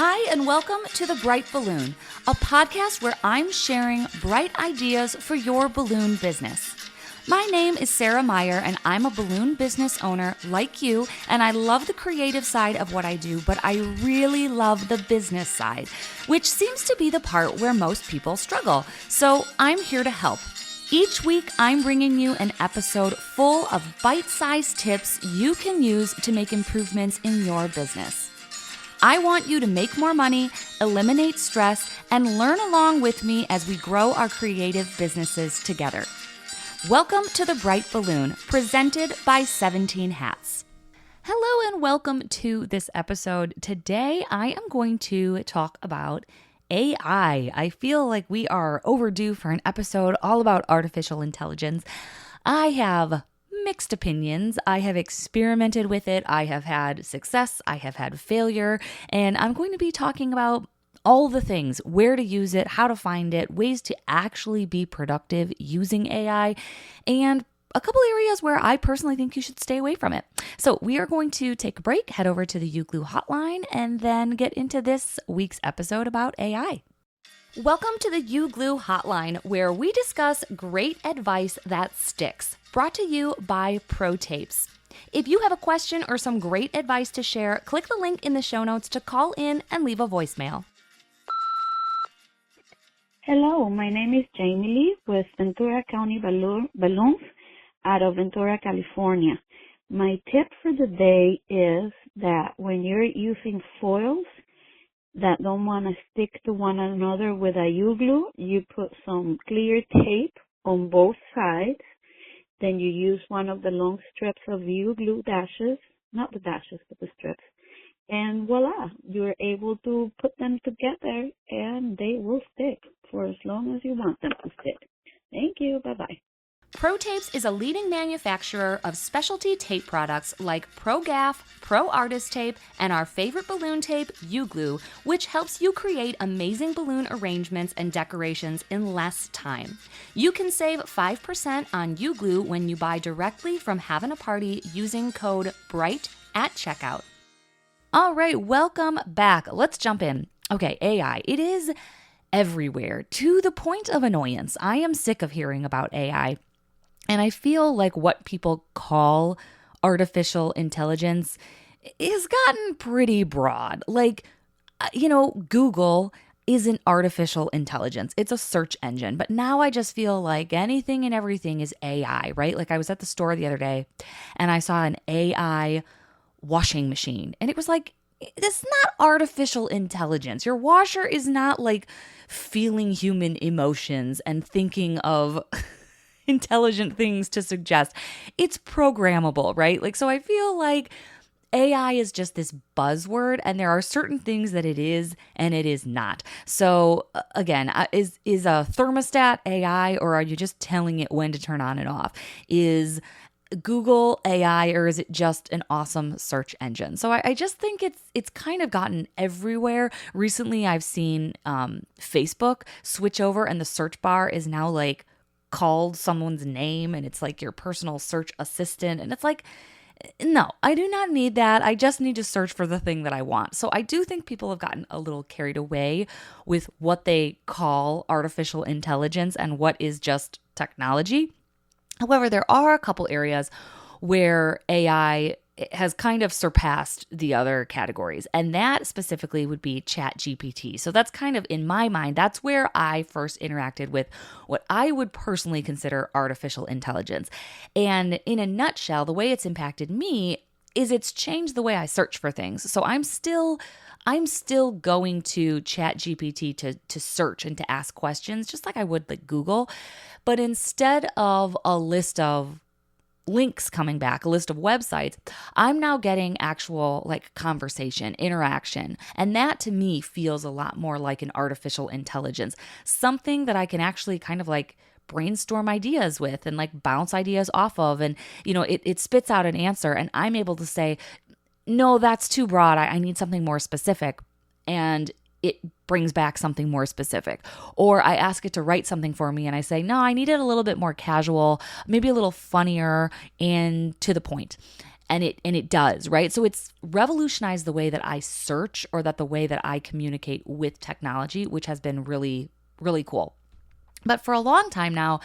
Hi, and welcome to The Bright Balloon, a podcast where I'm sharing bright ideas for your balloon business. My name is Sarah Meyer, and I'm a balloon business owner like you, and I love the creative side of what I do, but I really love the business side, which seems to be the part where most people struggle. So I'm here to help. Each week, I'm bringing you an episode full of bite-sized tips you can use to make improvements in your business. I want you to make more money, eliminate stress, and learn along with me as we grow our creative businesses together. Welcome to The Bright Balloon, presented by 17 Hats. Hello and welcome to this episode. Today, I am going to talk about AI. I feel like we are overdue for an episode all about artificial intelligence. I have mixed opinions. I have experimented with it. I have had success. I have had failure. And I'm going to be talking about all the things, where to use it, how to find it, ways to actually be productive using AI, and a couple areas where I personally think you should stay away from it. So we are going to take a break, head over to the UGlue hotline, and then get into this week's episode about AI. Welcome to the UGlue hotline, where we discuss great advice that sticks. Brought to you by ProTapes. If you have a question or some great advice to share, click the link in the show notes to call in and leave a voicemail. Hello, my name is Jamie Lee with Ventura County Balloons out of Ventura, California. My tip for the day is that when you're using foils that don't want to stick to one another with a U-glue, you put some clear tape on both sides. Then you use one of the long strips of U-glue dashes, not the dashes, but the strips. And voila, you're able to put them together and they will stick for as long as you want them to stick. Thank you. Bye-bye. ProTapes is a leading manufacturer of specialty tape products like ProGaff, Pro Artist Tape, and our favorite balloon tape, UGlue, which helps you create amazing balloon arrangements and decorations in less time. You can save 5% on UGlue when you buy directly from Having a Party using code BRIGHT at checkout. All right, welcome back. Let's jump in. Okay, AI. It is everywhere to the point of annoyance. I am sick of hearing about AI. And I feel like what people call artificial intelligence has gotten pretty broad. Like, Google isn't artificial intelligence. It's a search engine. But now I just feel like anything and everything is AI, right? Like I was at the store the other day and I saw an AI washing machine. And it was like, it's not artificial intelligence. Your washer is not like feeling human emotions and thinking of intelligent things to suggest. It's programmable, right? Like, so I feel like AI is just this buzzword, and there are certain things that it is and it is not. So again, is a thermostat AI, or are you just telling it when to turn on and off? Is Google AI, or is it just an awesome search engine? So I just think it's kind of gotten everywhere. Recently, I've seen Facebook switch over, and the search bar is now like called someone's name, and it's like your personal search assistant. And it's like, no, I do not need that. I just need to search for the thing that I want. So I do think people have gotten a little carried away with what they call artificial intelligence and what is just technology. However, there are a couple areas where AI has kind of surpassed the other categories, and that specifically would be Chat GPT. So that's kind of, in my mind, that's where I first interacted with what I would personally consider artificial intelligence. And in a nutshell, the way it's impacted me is it's changed the way I search for things. So I'm still going to Chat GPT to search and to ask questions, just like I would like Google. But instead of a list of links coming back, a list of websites, I'm now getting actual like conversation, interaction. And that to me feels a lot more like an artificial intelligence, something that I can actually kind of like brainstorm ideas with and like bounce ideas off of. And, it spits out an answer and I'm able to say, no, that's too broad. I need something more specific. And it brings back something more specific. Or I ask it to write something for me and I say, no, I need it a little bit more casual, maybe a little funnier and to the point. And it does, right? So it's revolutionized the way that I search, or that the way that I communicate with technology, which has been really, really cool. But for a long time now,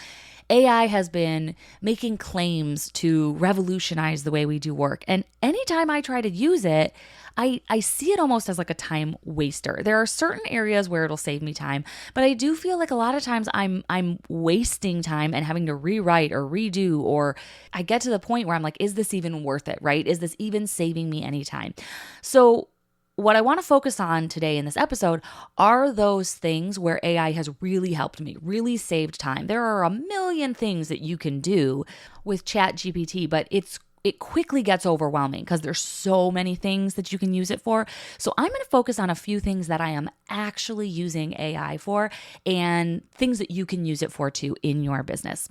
AI has been making claims to revolutionize the way we do work. And anytime I try to use it, I see it almost as like a time waster. There are certain areas where it'll save me time, but I do feel like a lot of times I'm wasting time and having to rewrite or redo, or I get to the point where I'm like, is this even worth it, right? Is this even saving me any time? So what I want to focus on today in this episode are those things where AI has really helped me, really saved time. There are a million things that you can do with Chat GPT, but it quickly gets overwhelming because there's so many things that you can use it for. So I'm going to focus on a few things that I am actually using AI for, and things that you can use it for too in your business.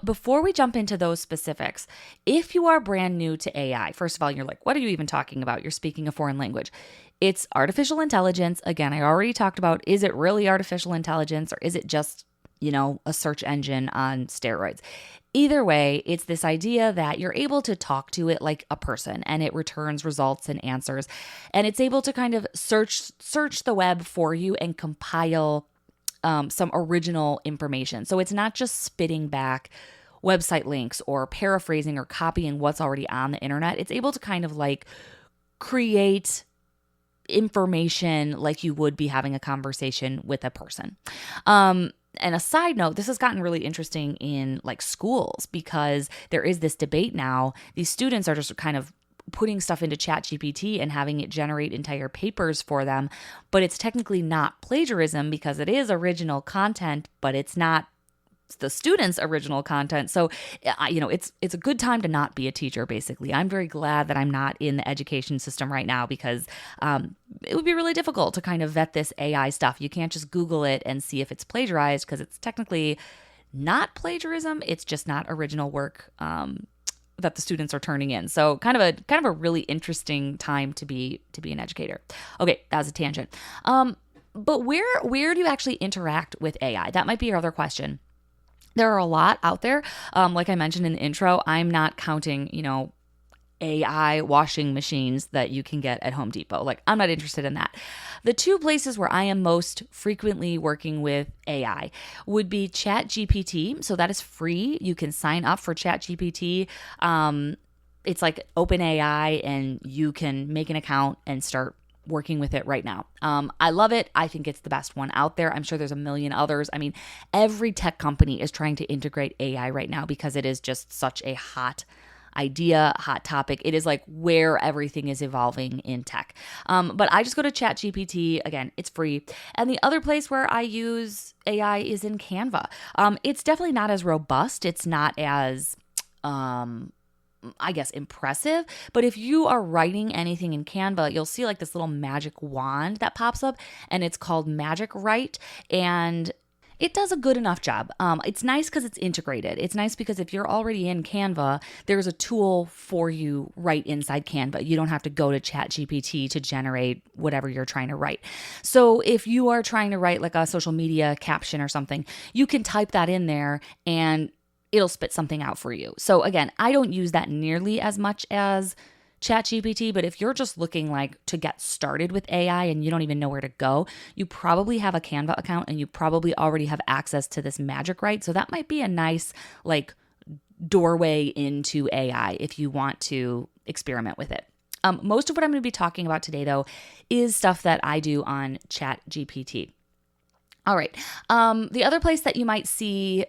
Before we jump into those specifics, if you are brand new to AI, first of all, you're like, what are you even talking about? You're speaking a foreign language. It's artificial intelligence. Again, I already talked about, is it really artificial intelligence, or is it just, a search engine on steroids? Either way, it's this idea that you're able to talk to it like a person, and it returns results and answers, and it's able to kind of search the web for you and compile some original information. So it's not just spitting back website links or paraphrasing or copying what's already on the internet. It's able to kind of like create information like you would be having a conversation with a person. And a side note, this has gotten really interesting in like schools, because there is this debate now. These students are just kind of putting stuff into Chat GPT and having it generate entire papers for them, but it's technically not plagiarism because it is original content, but it's not the students' original content. So, it's a good time to not be a teacher, basically. I'm very glad that I'm not in the education system right now, because it would be really difficult to kind of vet this AI stuff. You can't just Google it and see if it's plagiarized, because it's technically not plagiarism. It's just not original work that the students are turning in. So kind of a really interesting time to be an educator. Okay, that was a tangent. But where do you actually interact with AI? That might be your other question. There are a lot out there. Like I mentioned in the intro, I'm not counting, AI washing machines that you can get at Home Depot. Like, I'm not interested in that. The two places where I am most frequently working with AI would be Chat GPT. So that is free. You can sign up for Chat GPT. It's like OpenAI, and you can make an account and start working with it right now. I love it. I think it's the best one out there. I'm sure there's a million others. I mean, every tech company is trying to integrate AI right now because it is just such a hot idea, hot topic. It is like where everything is evolving in tech. But I just go to Chat GPT. Again, it's free. And the other place where I use AI is in Canva. It's definitely not as robust. It's not as impressive. But if you are writing anything in Canva, you'll see like this little magic wand that pops up, and it's called Magic Write. And it does a good enough job. It's nice because it's integrated. It's nice because if you're already in Canva, there's a tool for you right inside Canva. You don't have to go to ChatGPT to generate whatever you're trying to write. So if you are trying to write like a social media caption or something, you can type that in there and it'll spit something out for you. So again, I don't use that nearly as much as ChatGPT, but if you're just looking like to get started with AI and you don't even know where to go, you probably have a Canva account and you probably already have access to this Magic Write. So that might be a nice like doorway into AI if you want to experiment with it. Most of what I'm going to be talking about today, though, is stuff that I do on ChatGPT. All right. The other place that you might see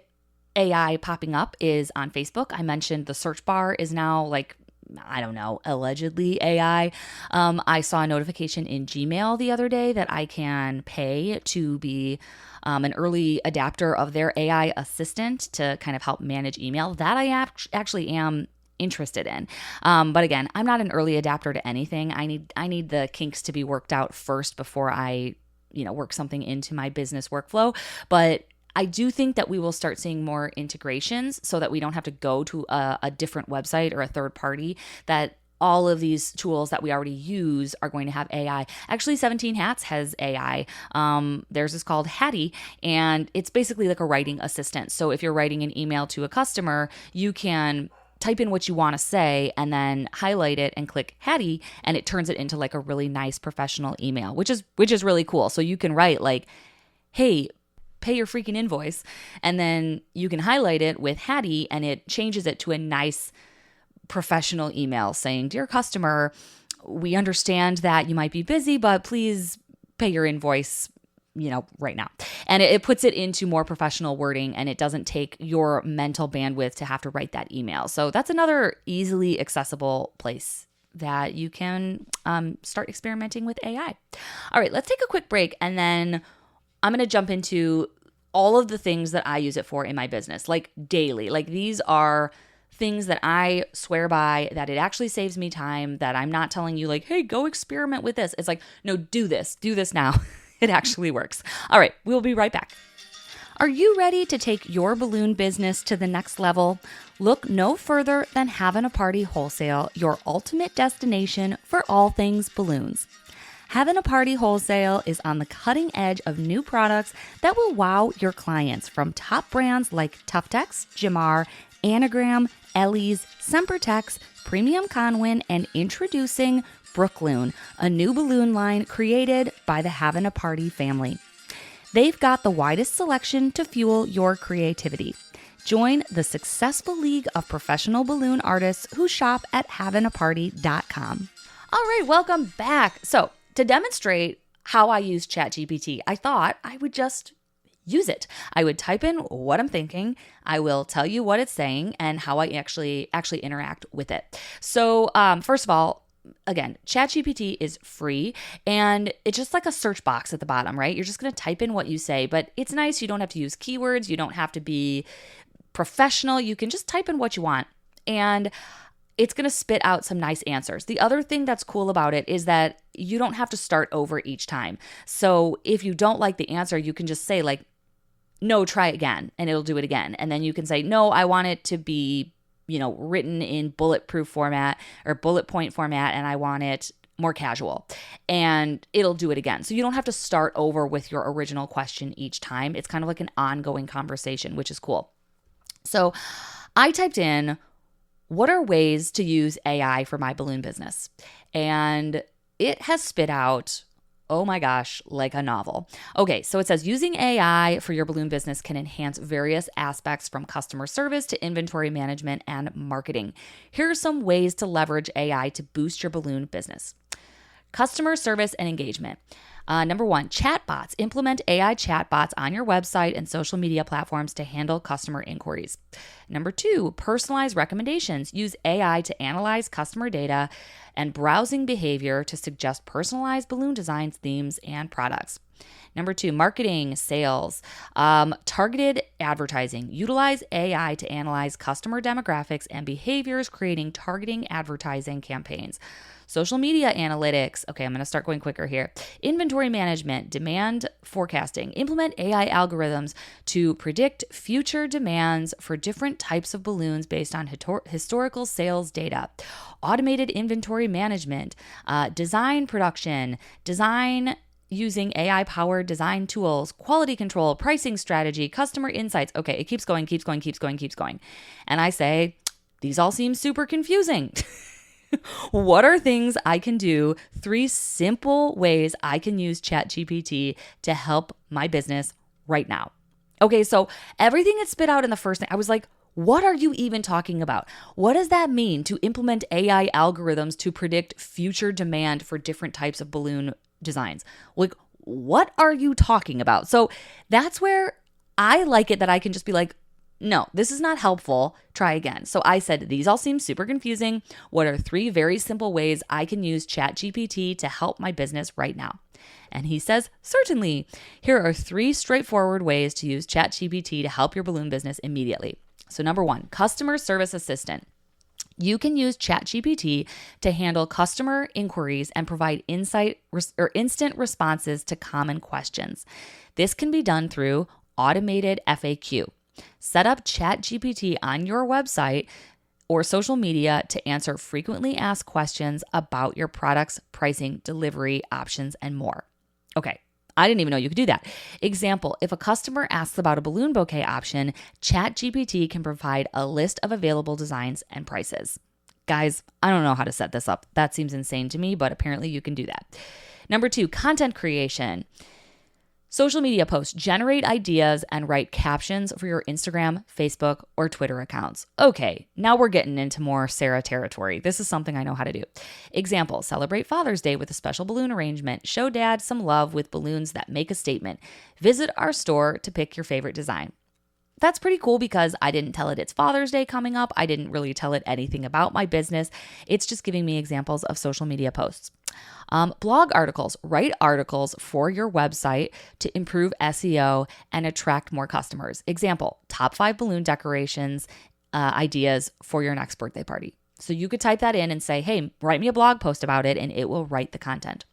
AI popping up is on Facebook. I mentioned the search bar is now like, I don't know, allegedly AI. I saw a notification in Gmail the other day that I can pay to be an early adapter of their AI assistant to kind of help manage email. That I actually am interested in. But again, I'm not an early adapter to anything. I need the kinks to be worked out first before I, work something into my business workflow. But I do think that we will start seeing more integrations so that we don't have to go to a different website or a third party, that all of these tools that we already use are going to have AI. Actually, 17 Hats has AI. Theirs is called Hattie, and it's basically like a writing assistant. So if you're writing an email to a customer, you can type in what you want to say and then highlight it and click Hattie, and it turns it into like a really nice professional email, which is really cool. So you can write like, hey, pay your freaking invoice, and then you can highlight it with Hattie and it changes it to a nice professional email saying, dear customer, we understand that you might be busy, but please pay your invoice, right now. And it puts it into more professional wording, and it doesn't take your mental bandwidth to have to write that email. So that's another easily accessible place that you can start experimenting with AI. All right, let's take a quick break, and then I'm going to jump into all of the things that I use it for in my business, like daily. Like these are things that I swear by, that it actually saves me time, that I'm not telling you like, hey, go experiment with this. It's like, no, do this now. It actually works. All right, we'll be right back. Are you ready to take your balloon business to the next level? Look no further than Having a Party Wholesale, your ultimate destination for all things balloons. Having a Party Wholesale is on the cutting edge of new products that will wow your clients, from top brands like Tuftex, Jamar, Anagram, Ellie's, Sempertex, Premium Conwin, and introducing Brookloon, a new balloon line created by the Having a Party family. They've got the widest selection to fuel your creativity. Join the successful league of professional balloon artists who shop at havingaparty.com. All right, welcome back. So, to demonstrate how I use Chat GPT, I thought I would just use it. I would type in what I'm thinking. I will tell you what it's saying and how I actually interact with it. So, first of all, again, Chat GPT is free, and it's just like a search box at the bottom, right? You're just going to type in what you say, but it's nice. You don't have to use keywords. You don't have to be professional. You can just type in what you want, and it's going to spit out some nice answers. The other thing that's cool about it is that you don't have to start over each time. So if you don't like the answer, you can just say like, no, try again, and it'll do it again. And then you can say, no, I want it to be, written in bulletproof format or bullet point format, and I want it more casual, and it'll do it again. So you don't have to start over with your original question each time. It's kind of like an ongoing conversation, which is cool. So I typed in, what are ways to use AI for my balloon business? And it has spit out, oh my gosh, like a novel. Okay, so it says using AI for your balloon business can enhance various aspects from customer service to inventory management and marketing. Here are some ways to leverage AI to boost your balloon business. Customer service and engagement. Number one, chatbots. Implement AI chatbots on your website and social media platforms to handle customer inquiries. Number two, personalized recommendations. Use AI to analyze customer data and browsing behavior to suggest personalized balloon designs, themes, and products. Number two, marketing, sales, targeted advertising. Utilize AI to analyze customer demographics and behaviors, creating targeting advertising campaigns. Social media analytics. Okay, I'm going to start going quicker here. Inventory management, demand forecasting. Implement AI algorithms to predict future demands for different types of balloons based on historical sales data. Automated inventory management, design production, design using AI-powered design tools, quality control, pricing strategy, customer insights. Okay, it keeps going. And I say, these all seem super confusing. What are things I can do? 3 simple ways I can use Chat GPT to help my business right now. Okay, so everything it spit out in the first thing, I was like, what are you even talking about? What does that mean to implement AI algorithms to predict future demand for different types of balloon designs? Like, what are you talking about? So that's where I like it, that I can just be like, no, this is not helpful. Try again. So I said, these all seem super confusing. What are 3 very simple ways I can use Chat GPT to help my business right now? And he says, certainly. Here are 3 straightforward ways to use Chat GPT to help your balloon business immediately. So number 1, customer service assistant. You can use Chat GPT to handle customer inquiries and provide instant responses to common questions. This can be done through automated FAQ. Set up Chat GPT on your website or social media to answer frequently asked questions about your products, pricing, delivery options, and more. Okay, I didn't even know you could do that. Example, if a customer asks about a balloon bouquet option, Chat GPT can provide a list of available designs and prices. Guys, I don't know how to set this up. That seems insane to me, but apparently you can do that. Number 2, content creation. Social media posts. Generate ideas and write captions for your Instagram, Facebook, or Twitter accounts. Okay, now we're getting into more Sarah territory. This is something I know how to do. Example, celebrate Father's Day with a special balloon arrangement. Show dad some love with balloons that make a statement. Visit our store to pick your favorite design. That's pretty cool because I didn't tell it it's Father's Day coming up. I didn't really tell it anything about my business. It's just giving me examples of social media posts. Blog articles. Write articles for your website to improve SEO and attract more customers. Example, top 5 balloon decorations ideas for your next birthday party. So you could type that in and say, hey, write me a blog post about it, and it will write the content.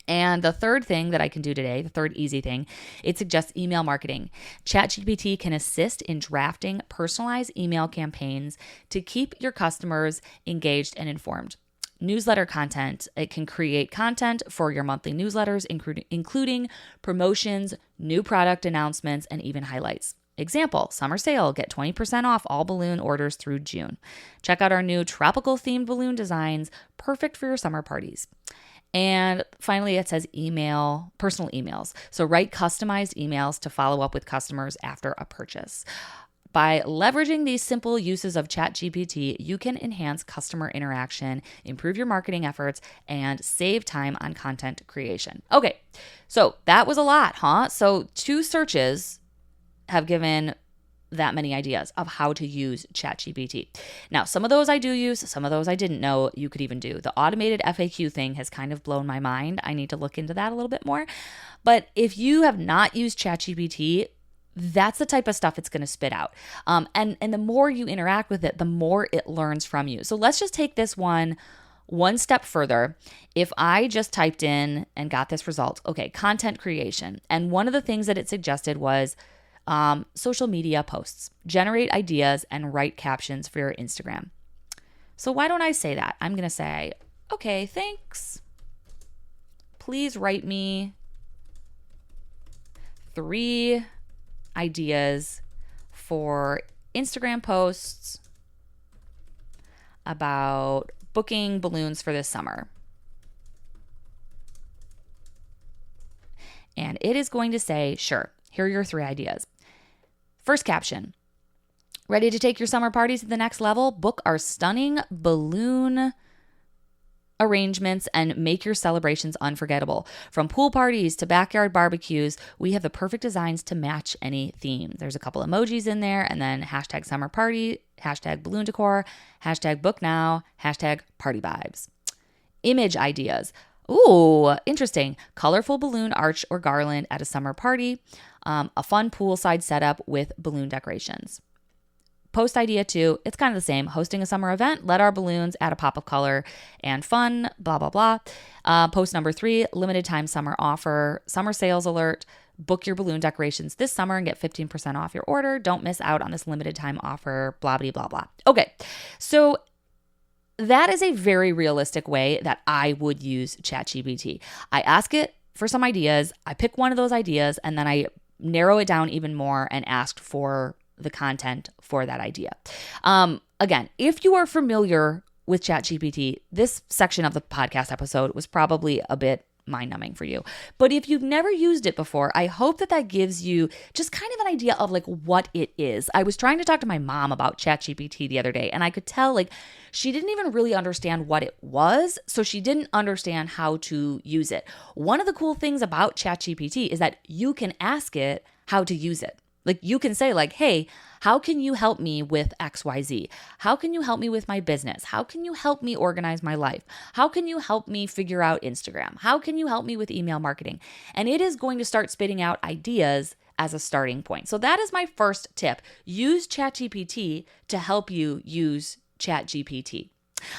And the third thing that I can do today, the third easy thing, it suggests email marketing. ChatGPT can assist in drafting personalized email campaigns to keep your customers engaged and informed. Newsletter content. It can create content for your monthly newsletters, including promotions, new product announcements, and even highlights. Example, summer sale, get 20% off all balloon orders through June. Check out our new tropical themed balloon designs, perfect for your summer parties. And finally, it says email, personal emails. So write customized emails to follow up with customers after a purchase. By leveraging these simple uses of ChatGPT, you can enhance customer interaction, improve your marketing efforts, and save time on content creation. Okay, so that was a lot, huh? So 2 searches have given that many ideas of how to use ChatGPT. Now, some of those I do use, some of those I didn't know you could even do. The automated FAQ thing has kind of blown my mind. I need to look into that a little bit more. But if you have not used ChatGPT, that's the type of stuff it's going to spit out. And the more you interact with it, the more it learns from you. So let's just take this one step further. If I just typed in and got this result, okay, content creation. And one of the things that it suggested was social media posts. Generate ideas and write captions for your Instagram. So why don't I say that? I'm going to say, okay, thanks. Please write me 3 ideas for Instagram posts about booking balloons for this summer. And it is going to say, sure, here are your 3 ideas. First caption, ready to take your summer parties to the next level? Book our stunning balloon arrangements and make your celebrations unforgettable. From pool parties to backyard barbecues, we have the perfect designs to match any theme. There's a couple emojis in there, and then hashtag summer party, hashtag balloon decor, hashtag book now, hashtag party vibes. Image ideas. Ooh, interesting. Colorful balloon arch or garland at a summer party. A fun poolside setup with balloon decorations. Post idea 2, it's kind of the same. Hosting a summer event, let our balloons add a pop of color and fun, blah, blah, blah. Post number 3, limited time summer offer, summer sales alert. Book your balloon decorations this summer and get 15% off your order. Don't miss out on this limited time offer, blah, blah, blah, blah. Okay, so that is a very realistic way that I would use ChatGPT. I ask it for some ideas. I pick one of those ideas and then I narrow it down even more and ask for the content for that idea. Again, if you are familiar with ChatGPT, this section of the podcast episode was probably a bit mind-numbing for you. But if you've never used it before, I hope that gives you just kind of an idea of like what it is. I was trying to talk to my mom about ChatGPT the other day, and I could tell like she didn't even really understand what it was, so she didn't understand how to use it. One of the cool things about ChatGPT is that you can ask it how to use it. Like you can say like, hey, how can you help me with XYZ? How can you help me with my business? How can you help me organize my life? How can you help me figure out Instagram? How can you help me with email marketing? And it is going to start spitting out ideas as a starting point. So that is my first tip. Use ChatGPT to help you use ChatGPT.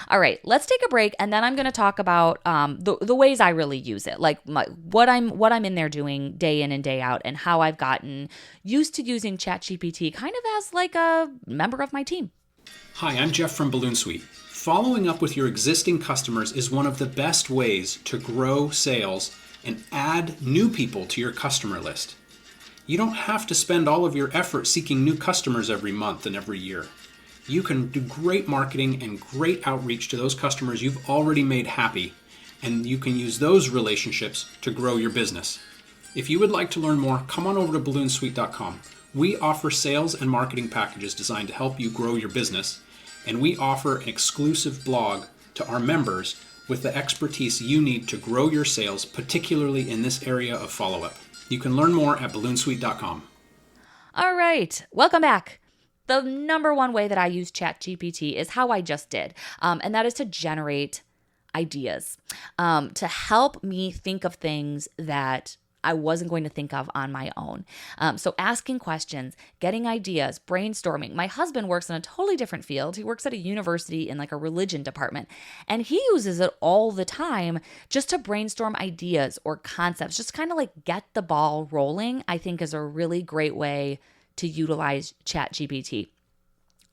All right, let's take a break, and then I'm going to talk about the ways I really use it, like what I'm in there doing day in and day out, and how I've gotten used to using ChatGPT kind of as like a member of my team. Hi, I'm Jeff from Balloon Suite. Following up with your existing customers is one of the best ways to grow sales and add new people to your customer list. You don't have to spend all of your effort seeking new customers every month and every year. You can do great marketing and great outreach to those customers you've already made happy, and you can use those relationships to grow your business. If you would like to learn more, come on over to balloonsuite.com. We offer sales and marketing packages designed to help you grow your business, and we offer an exclusive blog to our members with the expertise you need to grow your sales, particularly in this area of follow-up. You can learn more at balloonsuite.com. All right, welcome back. The number one way that I use Chat GPT is how I just did, and that is to generate ideas, to help me think of things that I wasn't going to think of on my own. So asking questions, getting ideas, brainstorming. My husband works in a totally different field. He works at a university in like a religion department, and he uses it all the time just to brainstorm ideas or concepts, just kind of like get the ball rolling, I think is a really great way to utilize Chat GPT.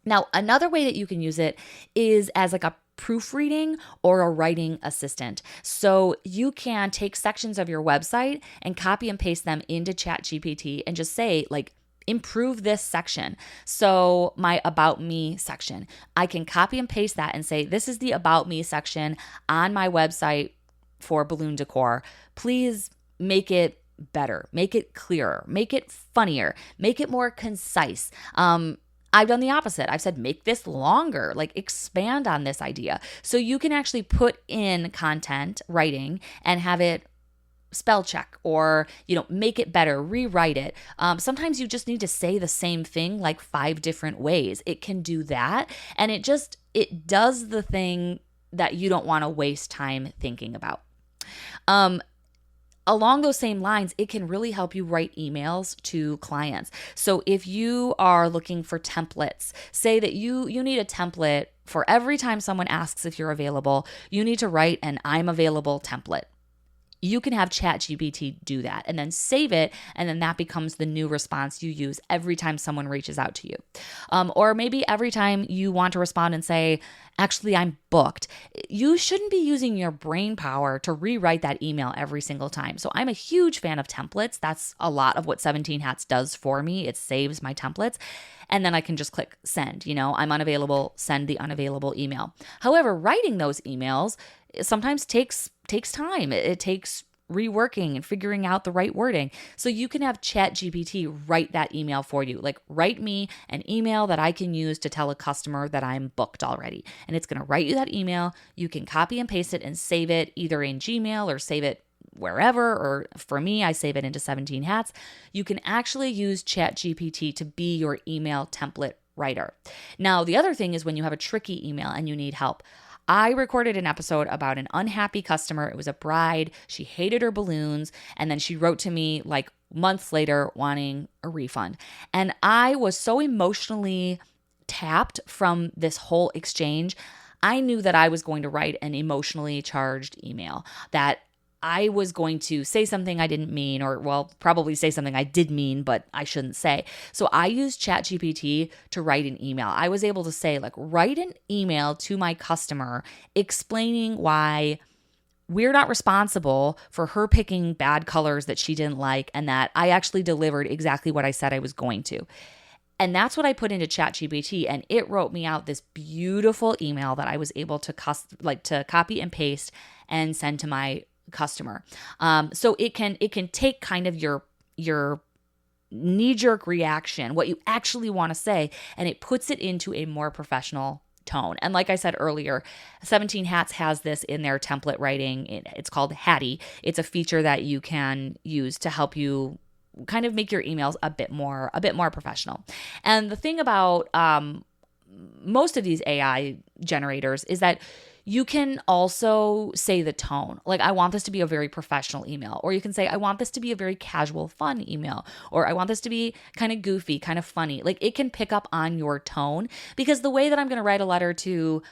Now, another way that you can use it is as like a proofreading or a writing assistant. So you can take sections of your website and copy and paste them into Chat GPT and just say like, improve this section. So my About Me section, I can copy and paste that and say, this is the About Me section on my website for balloon decor. Please make it better, make it clearer, make it funnier, make it more concise. I've done the opposite. I've said, make this longer, like expand on this idea. So you can actually put in content writing and have it spell check or, make it better, rewrite it. Sometimes you just need to say the same thing like 5 different ways. It can do that. And it does the thing that you don't want to waste time thinking about. Along those same lines, it can really help you write emails to clients. So if you are looking for templates, say that you need a template for every time someone asks if you're available, you need to write an I'm available template. You can have ChatGPT do that and then save it, and then that becomes the new response you use every time someone reaches out to you. Or maybe every time you want to respond and say, actually, I'm booked. You shouldn't be using your brain power to rewrite that email every single time. So I'm a huge fan of templates. That's a lot of what 17 Hats does for me. It saves my templates. And then I can just click send. I'm unavailable, send the unavailable email. However, writing those emails sometimes takes time. It takes reworking and figuring out the right wording. So you can have ChatGPT write that email for you. Like, write me an email that I can use to tell a customer that I'm booked already. And it's going to write you that email. You can copy and paste it and save it either in Gmail or save it wherever, or for me, I save it into 17 Hats. You can actually use ChatGPT to be your email template writer. Now, the other thing is when you have a tricky email and you need help. I recorded an episode about an unhappy customer. It was a bride. She hated her balloons. And then she wrote to me like months later wanting a refund. And I was so emotionally tapped from this whole exchange. I knew that I was going to write an emotionally charged email, that I was going to say something I didn't mean, or probably say something I did mean, but I shouldn't say. So I used ChatGPT to write an email. I was able to say, write an email to my customer explaining why we're not responsible for her picking bad colors that she didn't like, and that I actually delivered exactly what I said I was going to. And that's what I put into ChatGPT, and it wrote me out this beautiful email that I was able to copy and paste and send to my customer. So it can take kind of your knee-jerk reaction, what you actually want to say, and it puts it into a more professional tone. And like I said earlier, 17 Hats has this in their template writing. It's called Hattie. It's a feature that you can use to help you kind of make your emails a bit more professional. And the thing about most of these AI generators is that you can also say the tone. Like, I want this to be a very professional email. Or you can say, I want this to be a very casual, fun email. Or I want this to be kind of goofy, kind of funny. Like, it can pick up on your tone, because the way that I'm going to write a letter to,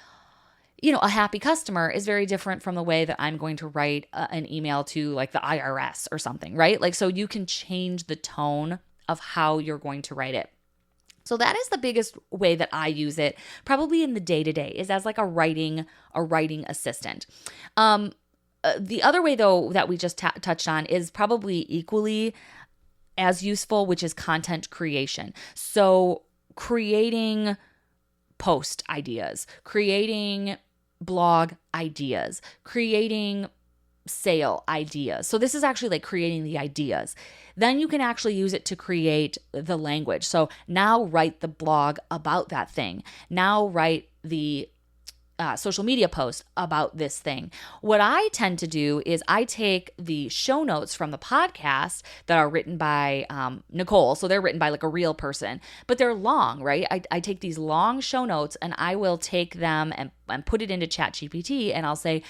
a happy customer is very different from the way that I'm going to write an email to like the IRS or something, right? So you can change the tone of how you're going to write it. So that is the biggest way that I use it, probably in the day-to-day, is as like a writing assistant. The other way, though, that we just touched on is probably equally as useful, which is content creation. So creating post ideas, creating blog ideas, creating sale ideas. So this is actually like creating the ideas. Then you can actually use it to create the language. So now write the blog about that thing. Now write the social media post about this thing. What I tend to do is I take the show notes from the podcast that are written by Nicole. So they're written by like a real person, but they're long, right? I take these long show notes and I will take them and put it into Chat GPT, and I'll say,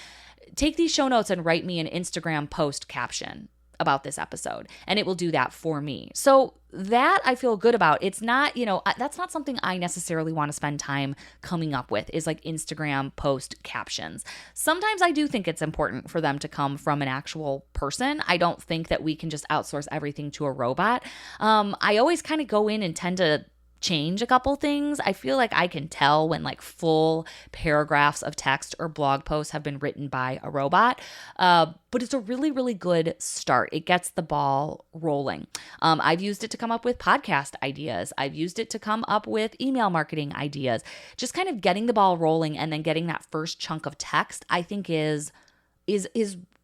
take these show notes and write me an Instagram post caption about this episode, and it will do that for me. So that I feel good about. It's not, that's not something I necessarily want to spend time coming up with, is like Instagram post captions. Sometimes I do think it's important for them to come from an actual person. I don't think that we can just outsource everything to a robot. I always kind of go in and tend to change a couple things. I feel like I can tell when like full paragraphs of text or blog posts have been written by a robot, but it's a really, really good start. It gets the ball rolling. I've used it to come up with podcast ideas. I've used it to come up with email marketing ideas. Just kind of getting the ball rolling and then getting that first chunk of text, I think is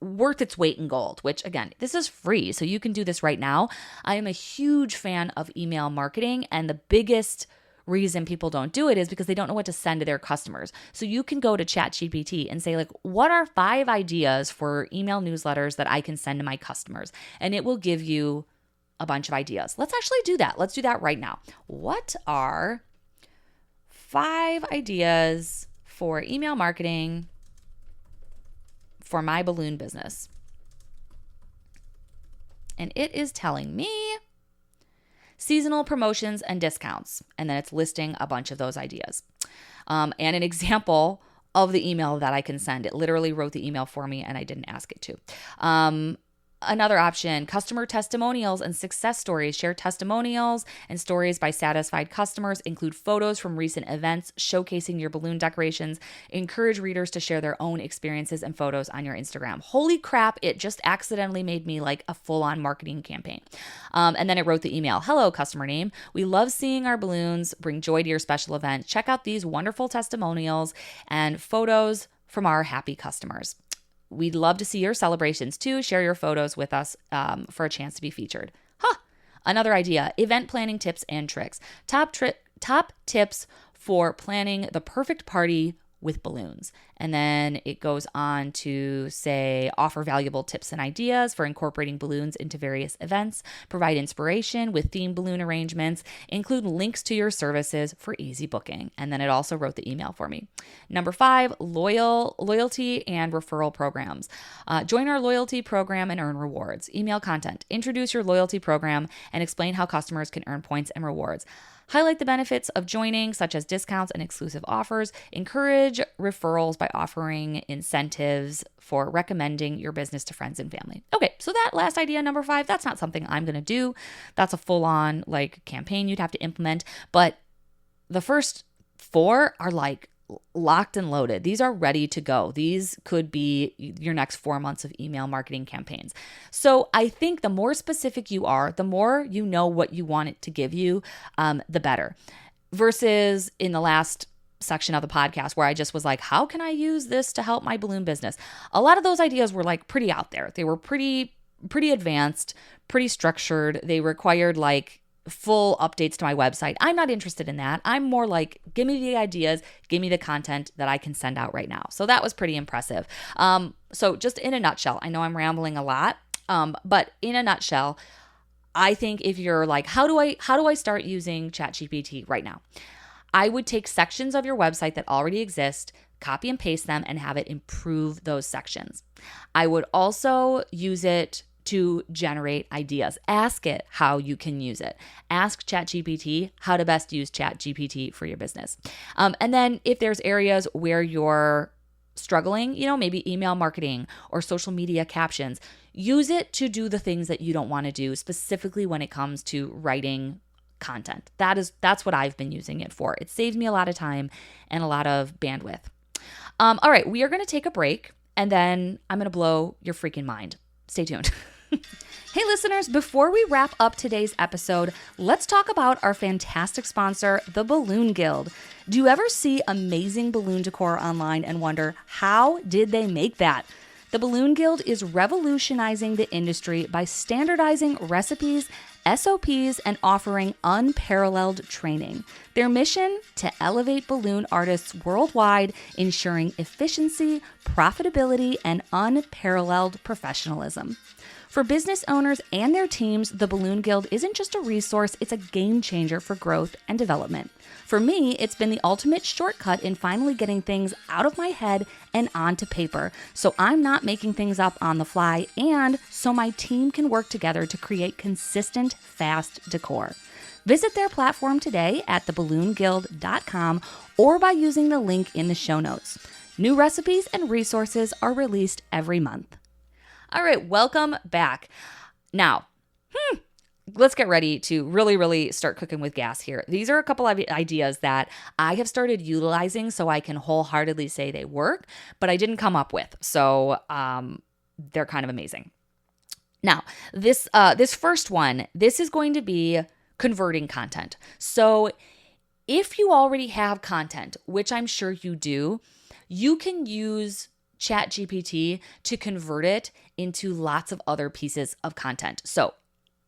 worth its weight in gold, which again, this is free. So you can do this right now. I am a huge fan of email marketing, and the biggest reason people don't do it is because they don't know what to send to their customers. So you can go to Chat GPT and say like, what are 5 ideas for email newsletters that I can send to my customers? And it will give you a bunch of ideas. Let's actually do that. Let's do that right now. What are 5 ideas for email marketing for my balloon business? And it is telling me seasonal promotions and discounts. And then it's listing a bunch of those ideas. And an example of the email that I can send. It literally wrote the email for me and I didn't ask it to. Another option, customer testimonials and success stories. Share testimonials and stories by satisfied customers. Include photos from recent events showcasing your balloon decorations. Encourage readers to share their own experiences and photos on your Instagram. Holy crap, it just accidentally made me like a full-on marketing campaign. And then it wrote the email. Hello, customer name. We love seeing our balloons bring joy to your special event. Check out these wonderful testimonials and photos from our happy customers. We'd love to see your celebrations too. Share your photos with us for a chance to be featured. Another idea, event planning tips and tricks. Top tips for planning the perfect party with balloons. And then it goes on to say, offer valuable tips and ideas for incorporating balloons into various events, provide inspiration with themed balloon arrangements, include links to your services for easy booking. And then it also wrote the email for me. Number 5, loyalty and referral programs. Join our loyalty program and earn rewards. Email content. Introduce your loyalty program and explain how customers can earn points and rewards. Highlight the benefits of joining, such as discounts and exclusive offers. Encourage referrals by offering incentives for recommending your business to friends and family. Okay, so that last idea, number 5, that's not something I'm going to do. That's a full-on like campaign you'd have to implement. But the first 4 are like locked and loaded. These are ready to go. These could be your next 4 months of email marketing campaigns. So I think the more specific you are, the more you know what you want it to give you, the better. Versus in the last section of the podcast where I just was like, how can I use this to help my balloon business? A lot of those ideas were like pretty out there. They were pretty advanced, pretty structured. They required like full updates to my website. I'm not interested in that. I'm more like, give me the ideas, give me the content that I can send out right now. So that was pretty impressive. So just in a nutshell, I know I'm rambling a lot, but in a nutshell, I think if you're like, how do I start using ChatGPT right now? I would take sections of your website that already exist, copy and paste them, and have it improve those sections. I would also use it to generate ideas. Ask it how you can use it. Ask ChatGPT how to best use ChatGPT for your business. And then if there's areas where you're struggling, maybe email marketing or social media captions, use it to do the things that you don't want to do, specifically when it comes to writing content. That's what I've been using it for. It saves me a lot of time and a lot of bandwidth. All right, we are going to take a break. and then I'm going to blow your freaking mind. Stay tuned. Hey listeners, before we wrap up today's episode, let's talk about our fantastic sponsor, the Balloon Guild. Do you ever see amazing balloon decor online and wonder, how did they make that? The Balloon Guild is revolutionizing the industry by standardizing recipes, SOPs, and offering unparalleled training. Their mission? To elevate balloon artists worldwide, ensuring efficiency, profitability, and unparalleled professionalism. For business owners and their teams, the Balloon Guild isn't just a resource, it's a game changer for growth and development. For me, it's been the ultimate shortcut in finally getting things out of my head and onto paper, so I'm not making things up on the fly, and so my team can work together to create consistent, fast decor. Visit their platform today at theballoonguild.com or by using the link in the show notes. New recipes and resources are released every month. All right, welcome back. Now, let's get ready to really start cooking with gas here. These are a couple of ideas that I have started utilizing so I can wholeheartedly say they work, but I didn't come up with. So they're kind of amazing. Now, this first one, this is going to be converting content. So if you already have content, which I'm sure you do, you can use Chat GPT to convert it into lots of other pieces of content. So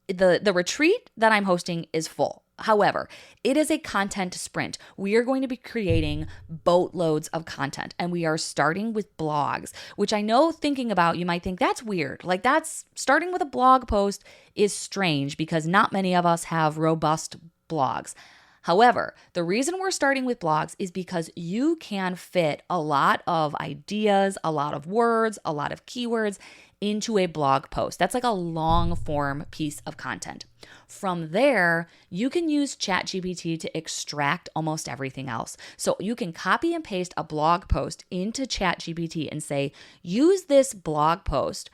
the retreat that I'm hosting is full. However, it is a content sprint. We are going to be creating boatloads of content, and we are starting with blogs, which I know, thinking about, you might think that's weird. Like, that's starting with a blog post is strange because not many of us have robust blogs. However, the reason we're starting with blogs is because you can fit a lot of ideas, a lot of words, a lot of keywords into a blog post. That's like a long form piece of content. From there, you can use Chat GPT to extract almost everything else. So you can copy and paste a blog post into Chat GPT and say, use this blog post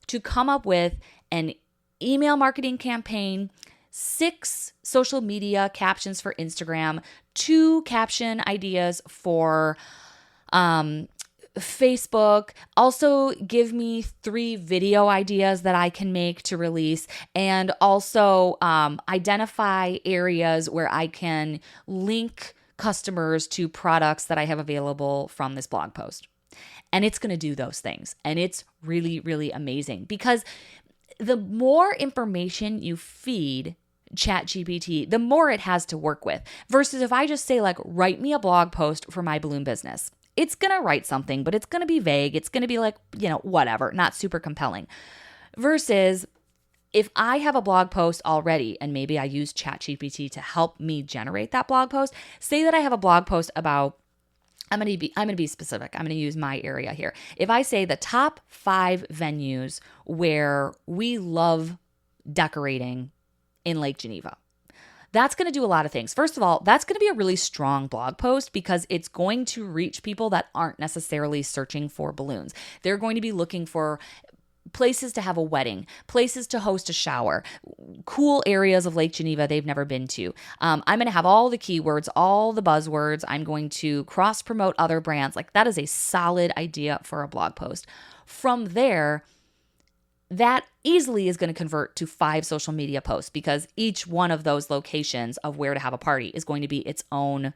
to come up with an email marketing campaign, 6 social media captions for Instagram, 2 caption ideas for Facebook. Also, give me 3 video ideas that I can make to release, and also identify areas where I can link customers to products that I have available from this blog post. And it's going to do those things. And it's really amazing because the more information you feed ChatGPT, the more it has to work with. Versus if I just say, like, write me a blog post for my balloon business, it's going to write something, but it's going to be vague. It's going to be like, whatever, not super compelling. Versus if I have a blog post already and maybe I use ChatGPT to help me generate that blog post, say that I have a blog post about, I'm going to be specific. I'm going to use my area here. If I say the top 5 venues where we love decorating in Lake Geneva, that's going to do a lot of things. First of all, that's going to be a really strong blog post because it's going to reach people that aren't necessarily searching for balloons. They're going to be looking for places to have a wedding, places to host a shower, cool areas of Lake Geneva they've never been to. I'm going to have all the keywords, all the buzzwords. I'm going to cross-promote other brands. Like, that is a solid idea for a blog post. From there, that easily is going to convert to 5 social media posts because each one of those locations of where to have a party is going to be its own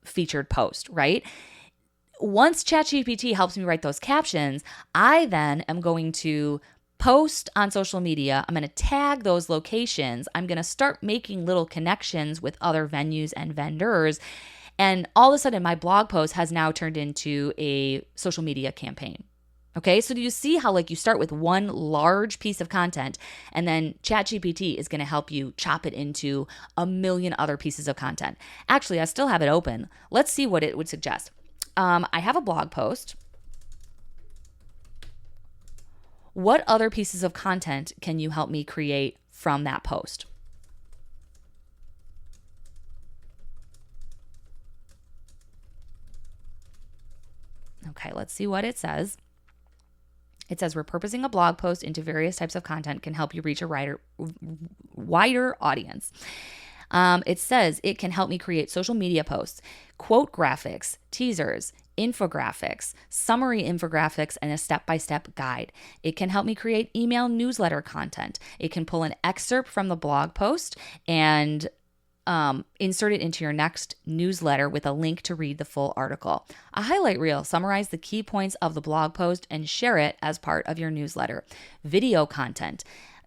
featured post, right? Once ChatGPT helps me write those captions, I then am going to post on social media. I'm going to tag those locations. I'm going to start making little connections with other venues and vendors. And all of a sudden, my blog post has now turned into a social media campaign. Okay, so do you see how, like, you start with one large piece of content and then ChatGPT is going to help you chop it into a million other pieces of content? Actually, I still have it open. Let's see what it would suggest. I have a blog post. What other pieces of content can you help me create from that post? Okay, let's see what it says. It says repurposing a blog post into various types of content can help you reach a wider audience. It says it can help me create social media posts, quote graphics, teasers, infographics, summary infographics, and a step-by-step guide. It can help me create email newsletter content. It can pull an excerpt from the blog post and insert it into your next newsletter with a link to read the full article. A highlight reel, summarize the key points of the blog post and share it as part of your newsletter. Video content.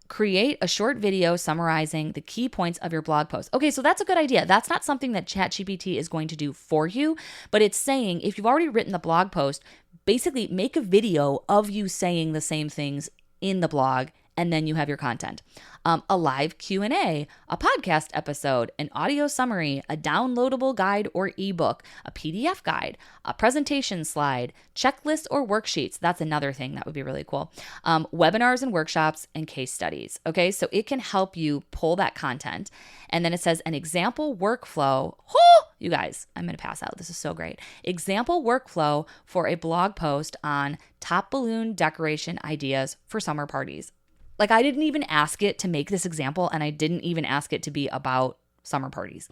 Create a short video summarizing the key points of your blog post. Okay, so that's a good idea. That's not something that Chat GPT is going to do for you, but it's saying if you've already written the blog post, basically make a video of you saying the same things in the blog, and then you have your content. A live Q&A, a podcast episode, an audio summary, a downloadable guide or ebook, a PDF guide, a presentation slide, checklist or worksheets. That's another thing that would be really cool. Webinars and workshops and case studies. Okay, so it can help you pull that content. And then it says an example workflow. Oh, you guys, I'm going to pass out. This is so great. Example workflow for a blog post on top balloon decoration ideas for summer parties. Like, I didn't even ask it to make this example, and I didn't even ask it to be about summer parties.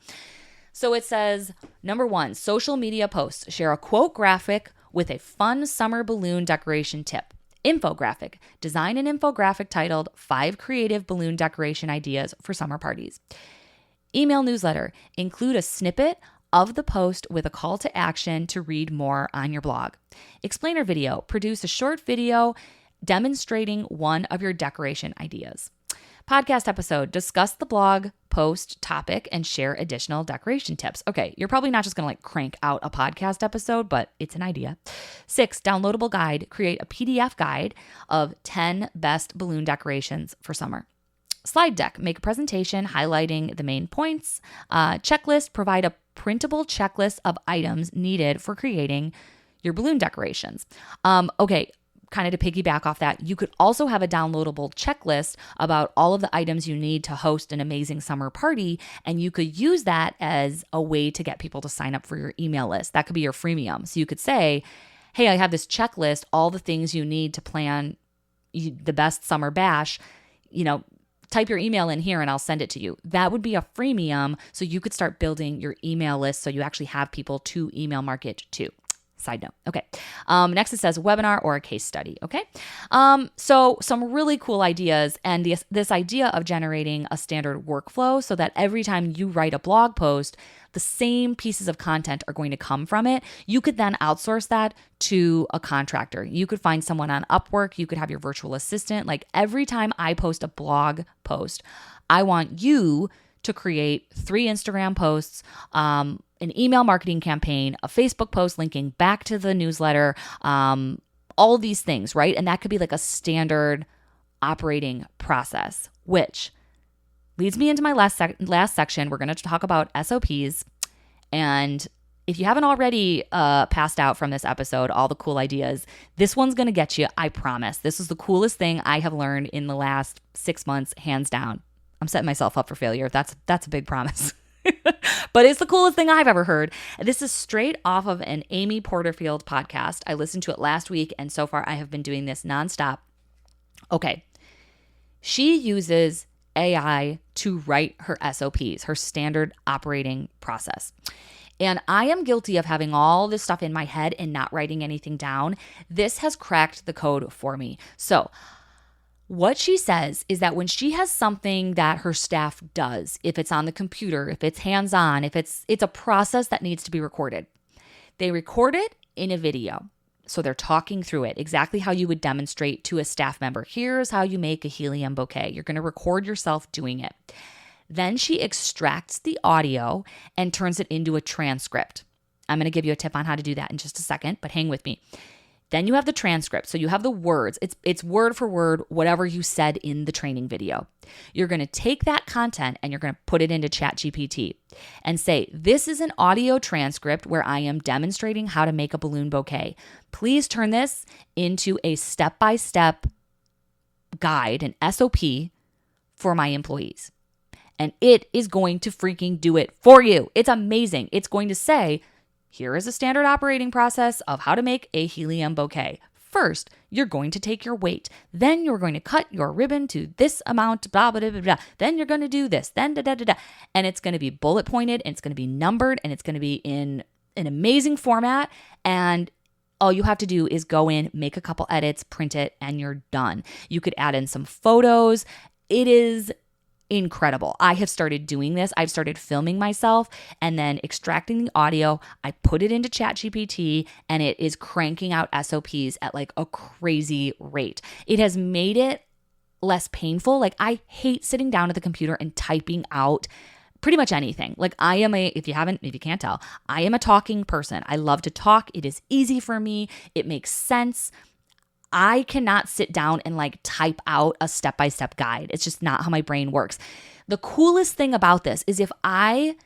So it says, number 1, social media posts. Share a quote graphic with a fun summer balloon decoration tip. Infographic. Design an infographic titled 5 creative balloon decoration ideas for summer parties. Email newsletter. Include a snippet of the post with a call to action to read more on your blog. Explainer video. Produce a short video demonstrating one of your decoration ideas. Podcast episode, discuss the blog post topic and share additional decoration tips. Okay, you're probably not just going to crank out a podcast episode, but it's an idea. 6, downloadable guide, create a PDF guide of 10 best balloon decorations for summer. Slide deck, make a presentation highlighting the main points. Checklist, provide a printable checklist of items needed for creating your balloon decorations. Okay, kind of to piggyback off that, you could also have a downloadable checklist about all of the items you need to host an amazing summer party, and you could use that as a way to get people to sign up for your email list. That could be your freemium. So you could say, hey, I have this checklist, all the things you need to plan the best summer bash, type your email in here and I'll send it to you. That would be a freemium, so you could start building your email list so you actually have people to email market to. Side note. Okay. Next it says webinar or a case study. Okay. So some really cool ideas, and this idea of generating a standard workflow so that every time you write a blog post, the same pieces of content are going to come from it. You could then outsource that to a contractor. You could find someone on Upwork. You could have your virtual assistant. Like, every time I post a blog post, I want you to create 3 Instagram posts, an email marketing campaign, a Facebook post linking back to the newsletter, all these things, right? And that could be like a standard operating process, which leads me into my last section. We're going to talk about SOPs. And if you haven't already passed out from this episode, all the cool ideas, this one's going to get you, I promise. This is the coolest thing I have learned in the last 6 months, hands down. I'm setting myself up for failure. That's a big promise. But it's the coolest thing I've ever heard. This is straight off of an Amy Porterfield podcast. I listened to it last week, and so far I have been doing this nonstop. Okay. She uses AI to write her SOPs, her standard operating process. And I am guilty of having all this stuff in my head and not writing anything down. This has cracked the code for me. So what she says is that when she has something that her staff does, if it's on the computer, if it's hands-on, if it's a process that needs to be recorded, they record it in a video. So they're talking through it, exactly how you would demonstrate to a staff member. Here's how you make a helium bouquet. You're going to record yourself doing it. Then she extracts the audio and turns it into a transcript. I'm going to give you a tip on how to do that in just a second, but hang with me. Then you have the transcript. So you have the words. It's word for word, whatever you said in the training video. You're going to take that content and you're going to put it into Chat GPT and say, this is an audio transcript where I am demonstrating how to make a balloon bouquet. Please turn this into a step-by-step guide, an SOP for my employees. And it is going to freaking do it for you. It's amazing. It's going to say, here is a standard operating process of how to make a helium bouquet. First, you're going to take your weight. Then you're going to cut your ribbon to this amount, blah, blah, blah, blah. Then you're going to do this, then da, da, da, da. And it's going to be bullet pointed, and it's going to be numbered, and it's going to be in an amazing format, and all you have to do is go in, make a couple edits, print it, and you're done. You could add in some photos. It is incredible. I have started doing this. I've started filming myself and then extracting the audio. I put it into Chat GPT and it is cranking out SOPs at like a crazy rate. It has made it less painful. Like, I hate sitting down at the computer and typing out pretty much anything. Like, if you can't tell, I am a talking person. I love to talk. It is easy for me. It makes sense. I cannot sit down and like type out a step-by-step guide. It's just not how my brain works. The coolest thing about this is if I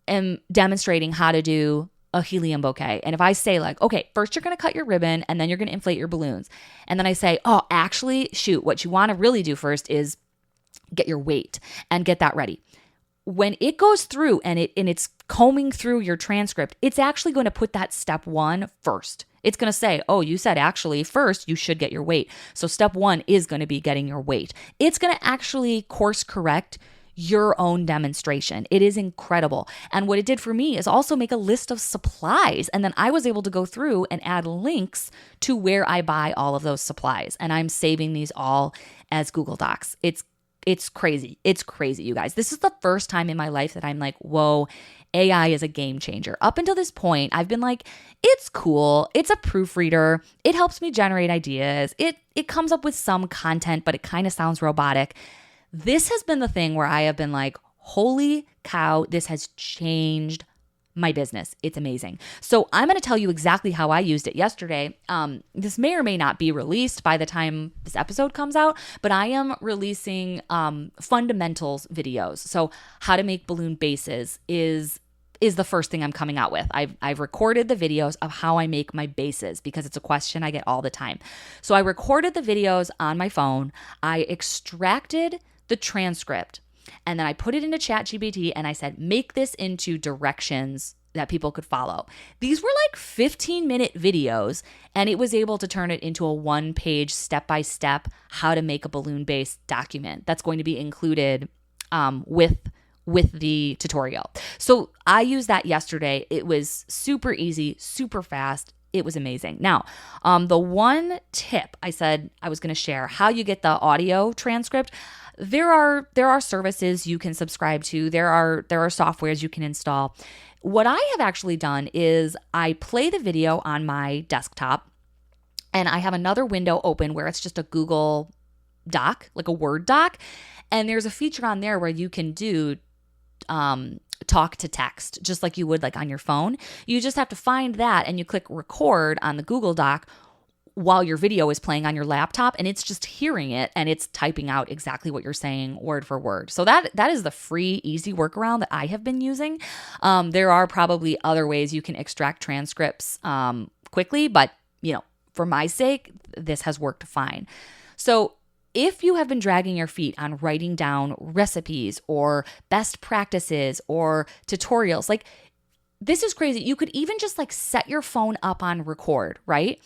am demonstrating how to do a helium bouquet, and if I say like, okay, first you're going to cut your ribbon and then you're going to inflate your balloons. And then I say, oh, actually, shoot, what you want to really do first is get your weight and get that ready. When it goes through and it's combing through your transcript, it's actually going to put that step 1 first. It's going to say, oh, you said actually first you should get your weight. So step 1 is going to be getting your weight. It's going to actually course correct your own demonstration. It is incredible. And what it did for me is also make a list of supplies. And then I was able to go through and add links to where I buy all of those supplies. And I'm saving these all as Google Docs. It's crazy. It's crazy, you guys. This is the first time in my life that I'm like, whoa, AI is a game changer. Up until this point, I've been like, it's cool. It's a proofreader. It helps me generate ideas. It comes up with some content, but it kind of sounds robotic. This has been the thing where I have been like, holy cow, this has changed my business. It's amazing. So I'm going to tell you exactly how I used it yesterday. This may or may not be released by the time this episode comes out, but I am releasing fundamentals videos. So how to make balloon bases is the first thing I'm coming out with. I've recorded the videos of how I make my bases because it's a question I get all the time. So I recorded the videos on my phone. I extracted the transcript. And then I put it into Chat GPT and I said, make this into directions that people could follow. These were like 15-minute videos, and it was able to turn it into a 1-page step-by-step how to make a balloon base document that's going to be included with the tutorial. So I used that yesterday. It was super easy, super fast. It was amazing. Now, the one tip I said I was going to share, how you get the audio transcript. There are services you can subscribe to. There are softwares you can install. What I have actually done is I play the video on my desktop, and I have another window open where it's just a Google Doc, like a Word doc, and there's a feature on there where you can do talk to text, just like you would like on your phone. You just have to find that and you click record on the Google Doc while your video is playing on your laptop, and it's just hearing it and it's typing out exactly what you're saying word for word. So that is the free, easy workaround that I have been using. There are probably other ways you can extract transcripts quickly, but for my sake, this has worked fine. So if you have been dragging your feet on writing down recipes or best practices or tutorials, like, this is crazy. You could even just like set your phone up on record, right?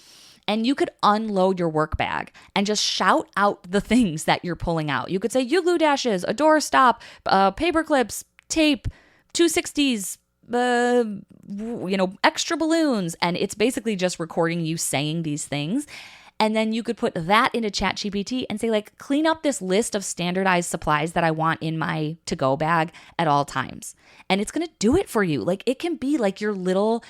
And you could unload your work bag and just shout out the things that you're pulling out. You could say U-glue dashes, a door stop, paper clips, tape, 260s, extra balloons. And it's basically just recording you saying these things. And then you could put that into Chat GPT and say, like, clean up this list of standardized supplies that I want in my to-go bag at all times. And it's going to do it for you. Like, it can be like your little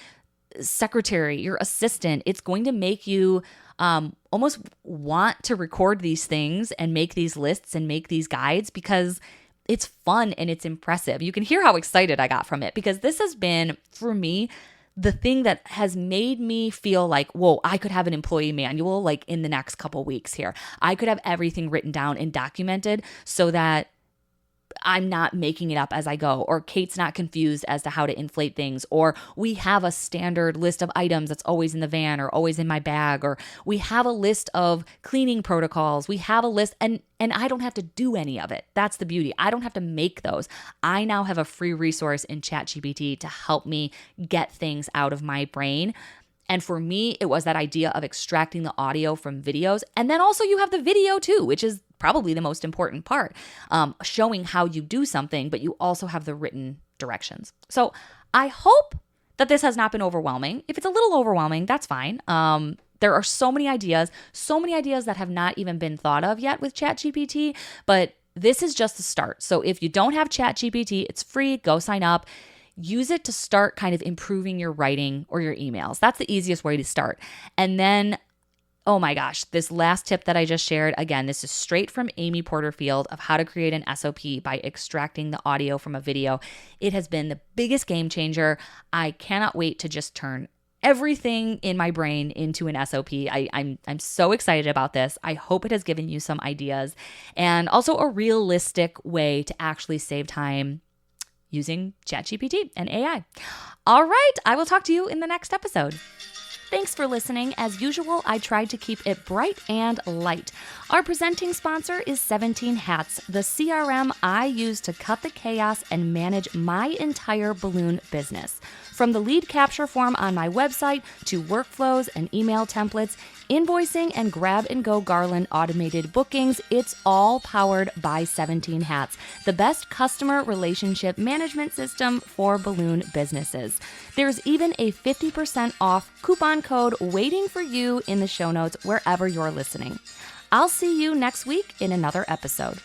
secretary, your assistant. It's going to make you almost want to record these things and make these lists and make these guides because it's fun and it's impressive. You can hear how excited I got from it because this has been, for me, the thing that has made me feel like, whoa, I could have an employee manual like in the next couple weeks here. I could have everything written down and documented so that I'm not making it up as I go, or Kate's not confused as to how to inflate things, or we have a standard list of items that's always in the van or always in my bag, or we have a list of cleaning protocols. We have a list, and I don't have to do any of it. That's the beauty. I don't have to make those. I now have a free resource in ChatGPT to help me get things out of my brain. And for me, it was that idea of extracting the audio from videos. And then also you have the video too, which is probably the most important part, showing how you do something, but you also have the written directions. So I hope that this has not been overwhelming. If it's a little overwhelming, that's fine. There are so many ideas that have not even been thought of yet with Chat GPT, but this is just the start. So if you don't have Chat GPT, it's free. Go sign up. Use it to start kind of improving your writing or your emails. That's the easiest way to start. And then, oh my gosh, this last tip that I just shared, again, this is straight from Amy Porterfield of how to create an SOP by extracting the audio from a video. It has been the biggest game changer. I cannot wait to just turn everything in my brain into an SOP. I'm so excited about this. I hope it has given you some ideas and also a realistic way to actually save time using ChatGPT and AI. All right, I will talk to you in the next episode. Thanks for listening. As usual, I tried to keep it bright and light. Our presenting sponsor is 17 Hats, the CRM I use to cut the chaos and manage my entire balloon business. From the lead capture form on my website to workflows and email templates, invoicing and grab-and-go garland automated bookings, it's all powered by 17 Hats, the best customer relationship management system for balloon businesses. There's even a 50% off coupon code waiting for you in the show notes wherever you're listening. I'll see you next week in another episode.